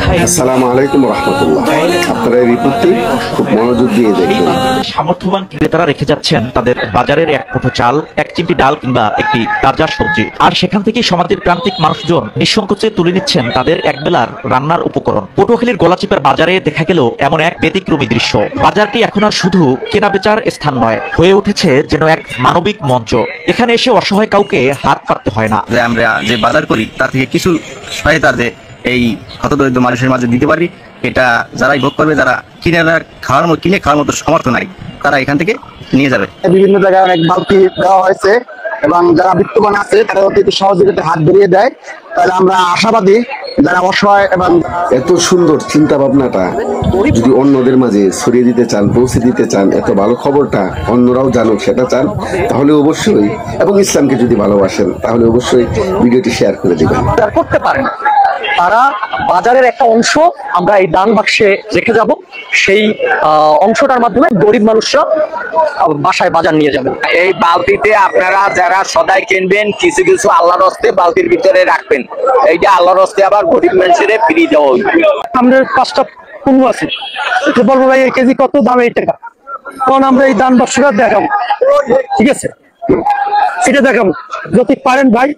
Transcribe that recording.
আসসালামু আলাইকুম রাহমাতুল্লাহ। আপনারা এই রিপোর্টটি খুব মনোযোগ দিয়ে দেখবেন। সামর্থ্যবান ক্রেতারা রেখে যাচ্ছেন তাদের বাজারের এক মুঠো চাল, এক চিমটি ডাল কিংবা একটি তাজা সবজি, আর সেখান থেকে সমাজের প্রান্তিক মানুষজন নিঃসংকোচে তুলে নিচ্ছেন তাদের একবেলার রান্নার উপকরণ। পটুয়াখালীর গলাচিপার বাজারে দেখা গেল এমন এক ব্যতিক্রমী দৃশ্য। বাজারটি এখন আর শুধু কেনা বেচার স্থান নয়, হয়ে উঠেছে যেন এক মানবিক মঞ্চ। এখানে এসে অসহায় কাউকে হাত পাততে হয় না। আমরা যে বাজার করি তার থেকে কিছু সহায়তা যে এই হতদরিদ্র মানুষের মাঝে দিতে পারি, এটা যারাই ভোগ করবে, যারা কিনে খাওয়ার মতো সমর্থ নাই, তারা এখান থেকে নিয়ে যাবে। বিভিন্ন জায়গায় অনেক বালতি দেওয়া হয়েছে এবং যারা বিত্তবান আছে তারা যদি সহযোগিতা হাত বেরিয়ে দেয়, তাহলে আমরা আশাবাদী যারা অসহায় এবং এত সুন্দর চিন্তা ভাবনাটা যদি অন্যদের মাঝে ছড়িয়ে দিতে চান, পৌঁছে দিতে চান, এত ভালো খবরটা অন্যরাও জানুক সেটা চান, তাহলে অবশ্যই, এবং ইসলামকে যদি ভালোবাসেন তাহলে অবশ্যই ভিডিওটি শেয়ার করে দিবেন। করতে পারেন তারা বাজারের একটা অংশ আমরা এই দান বাক্সে রেখে যাব, সেই অংশটার মাধ্যমে গরিব মানুষরা বাসায় বাজার নিয়ে যাবেন। এই বালতিতে আপনারা যারা সদাই কিনবেন কিছু কিছু আল্লাহর হস্তে বালতির ভিতরে রাখবেন, এইটা আল্লাহর হস্তে আবার গরিব মানুষের ফ্রি দেওয়া হইবে। আমাদের 5টা পণ্য আছে, বলবো ভাই এই কেজি কত দাম, এই টাকা, তখন আমরা এই দান বাক্সটা দেখাবো, ঠিক আছে, এটা দেখাবো যদি পারেন ভাই।